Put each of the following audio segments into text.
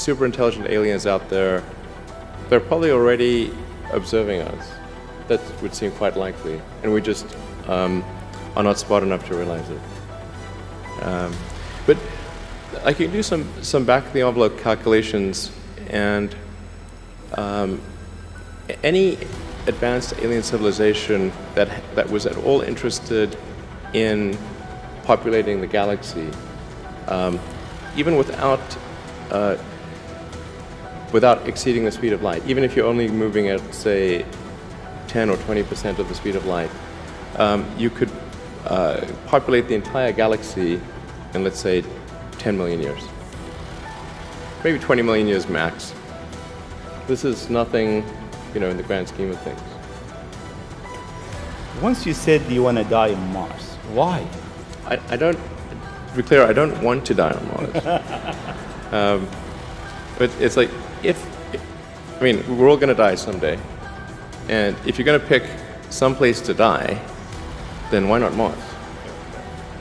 super intelligent aliens out there, they're probably already observing us. That would seem quite likely, and we just are not smart enough to realize it. But I can do some back-of-the-envelope calculations, and any advanced alien civilization that was at all interested in populating the galaxy, even without exceeding the speed of light, even if you're only moving at, say, 10 or 20% of the speed of light, you could populate the entire galaxy in, let's say, 10 million years. Maybe 20 million years max. This is nothing, in the grand scheme of things. Once you said you want to die on Mars, why? I don't, to be clear, I don't want to die on Mars. But it's like, we're all going to die someday. And if you're going to pick some place to die, then why not Mars?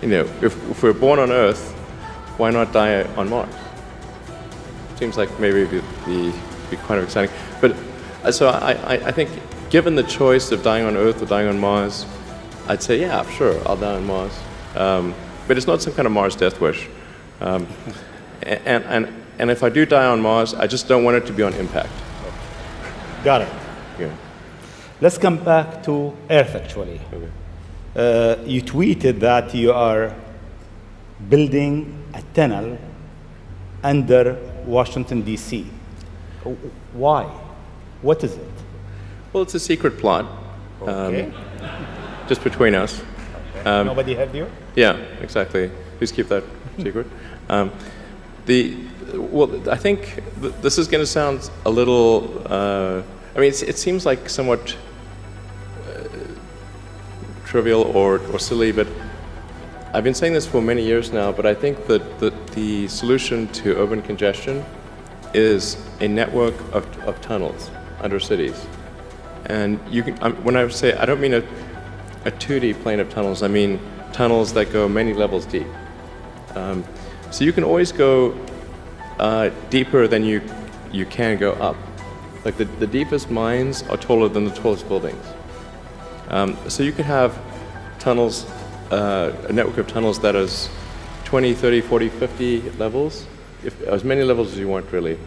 If we're born on Earth, why not die on Mars? Seems like maybe it'd be kind of exciting. But so I think, given the choice of dying on Earth or dying on Mars, I'd say, yeah, sure, I'll die on Mars. But it's not some kind of Mars death wish. And if I do die on Mars, I just don't want it to be on impact. Got it. Yeah. Let's come back to Earth, actually. Okay. You tweeted that you are building a tunnel under Washington, D.C. Why? What is it? Well, it's a secret plot. Okay. Just between us. Okay. Nobody heard you? Yeah, exactly. Please keep that secret. I think this is going to sound a little. It seems like somewhat trivial or silly, but I've been saying this for many years now. But I think that the solution to urban congestion is a network of tunnels under cities. And you can, when I say, I don't mean a 2D plane of tunnels. I mean tunnels that go many levels deep. So you can always go deeper than you can go up. Like the deepest mines are taller than the tallest buildings. So you can have tunnels, a network of tunnels that is 20, 30, 40, 50 levels, as many levels as you want, really.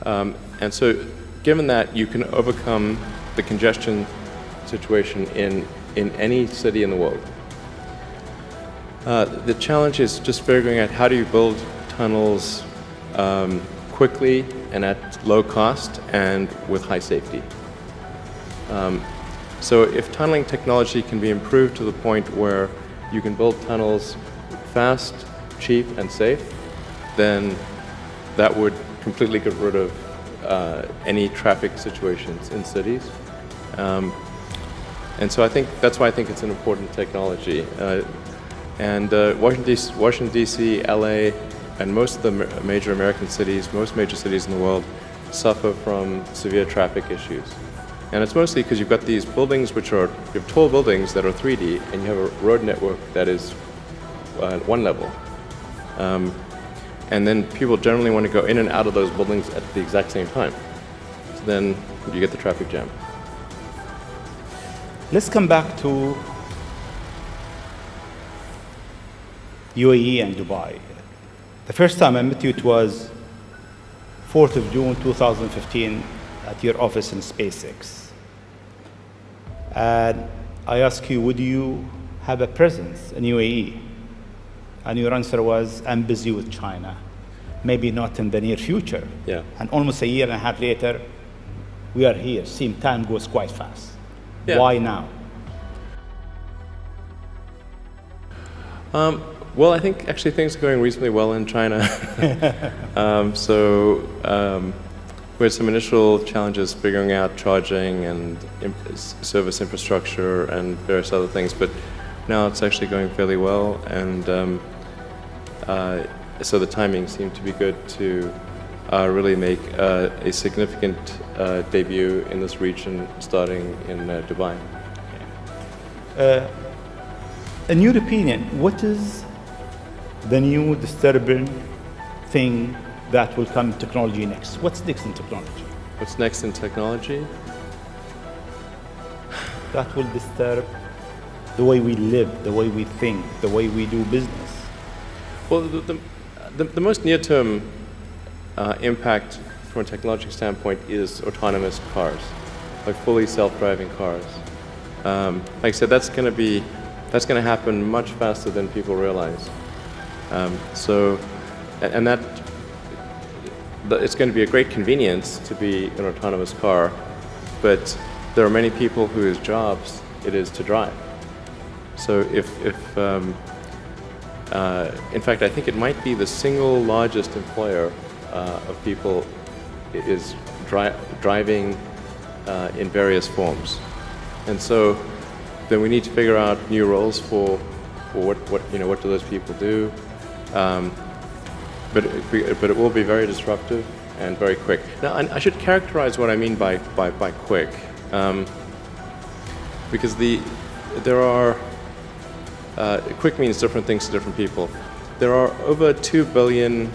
And so given that, you can overcome the congestion situation in any city in the world. The challenge is just figuring out how do you build tunnels quickly and at low cost and with high safety. So if tunneling technology can be improved to the point where you can build tunnels fast, cheap, and safe, then that would completely get rid of any traffic situations in cities. And so that's why I think it's an important technology. Washington, D.C., L.A., and most of the major American cities, most major cities in the world, suffer from severe traffic issues. And it's mostly because you've got these buildings you have tall buildings that are 3D, and you have a road network that is one level. And then people generally want to go in and out of those buildings at the exact same time. So then you get the traffic jam. Let's come back to UAE and Dubai. The first time I met you, it was 4th of June 2015 at your office in SpaceX. And I asked you, would you have a presence in UAE? And your answer was, I'm busy with China. Maybe not in the near future. Yeah. And almost a year and a half later, we are here. Time goes quite fast. Yeah. Why now? Well, I think actually things are going reasonably well in China. We had some initial challenges figuring out charging and service infrastructure and various other things, but now it's actually going fairly well, and so the timing seemed to be good to really make a significant debut in this region, starting in Dubai. In your opinion, what is the new disturbing thing that will come in technology next? What's next in technology? What's next in technology? That will disturb the way we live, the way we think, the way we do business. Well, the most near-term impact from a technological standpoint is autonomous cars, like fully self-driving cars. Like I said, that's going to happen much faster than people realize. It's going to be a great convenience to be an autonomous car, but there are many people whose jobs it is to drive. So in fact, I think it might be the single largest employer of people is driving in various forms. And so then we need to figure out new roles for what do those people do. But it will be very disruptive and very quick. Now, I should characterize what I mean by quick, because there are quick means different things to different people. There are over 2 billion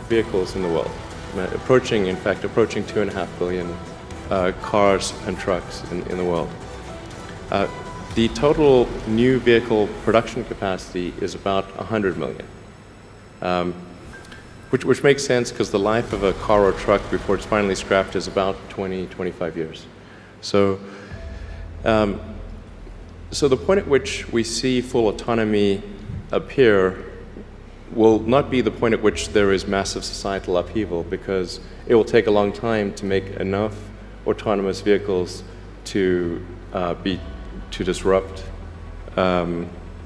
vehicles in the world, approaching 2.5 billion cars and trucks in the world. The total new vehicle production capacity is about 100 million. Which makes sense because the life of a car or truck before it's finally scrapped is about 20-25 years. So the point at which we see full autonomy appear will not be the point at which there is massive societal upheaval, because it will take a long time to make enough autonomous vehicles to disrupt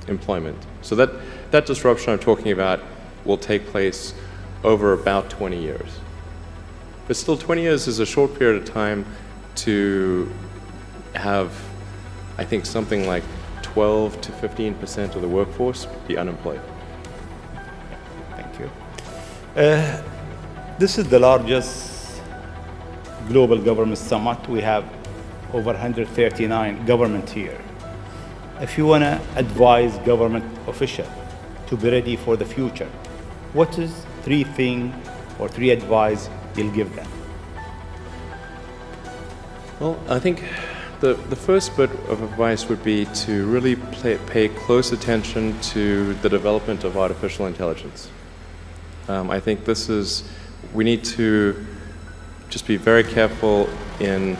employment. So that disruption I'm talking about will take place over about 20 years. But still, 20 years is a short period of time to have, I think, something like 12 to 15% of the workforce be unemployed. Thank you. This is the largest global government summit. We have over 139 government here. If you want to advise government officials to be ready for the future, what is 3 things or 3 advice you'll give them? Well, I think the first bit of advice would be to really pay close attention to the development of artificial intelligence. I think we need to just be very careful in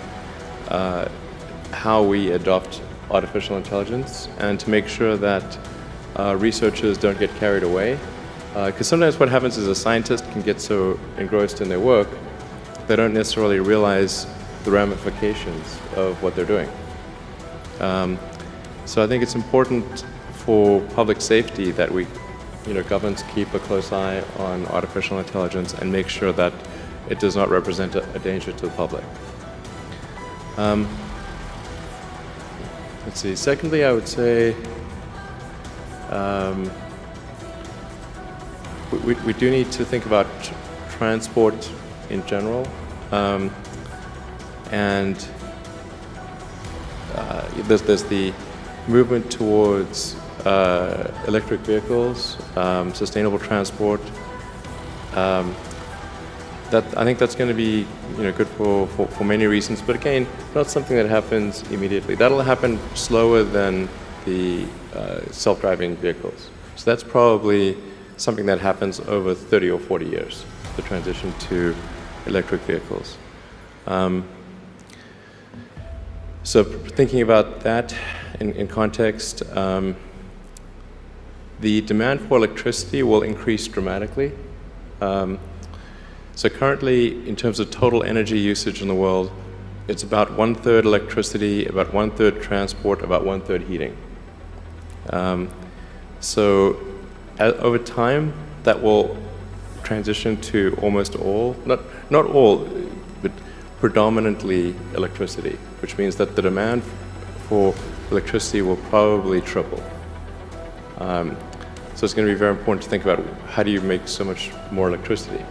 how we adopt artificial intelligence, and to make sure that researchers don't get carried away. Because sometimes what happens is a scientist can get so engrossed in their work, they don't necessarily realize the ramifications of what they're doing. So I think it's important for public safety that governments keep a close eye on artificial intelligence and make sure that it does not represent a danger to the public. Let's see. Secondly, I would say we do need to think about transport in general, and there's the movement towards electric vehicles, sustainable transport. I think that's going to be good for many reasons, but again, not something that happens immediately. That'll happen slower than the self-driving vehicles. So that's probably something that happens over 30 or 40 years, the transition to electric vehicles. So thinking about that in context, the demand for electricity will increase dramatically. So currently, in terms of total energy usage in the world, it's about 1/3 electricity, about 1/3 transport, about 1/3 heating. So over time, that will transition to almost all, not all, but predominantly electricity, which means that the demand for electricity will probably triple. So it's going to be very important to think about how do you make so much more electricity.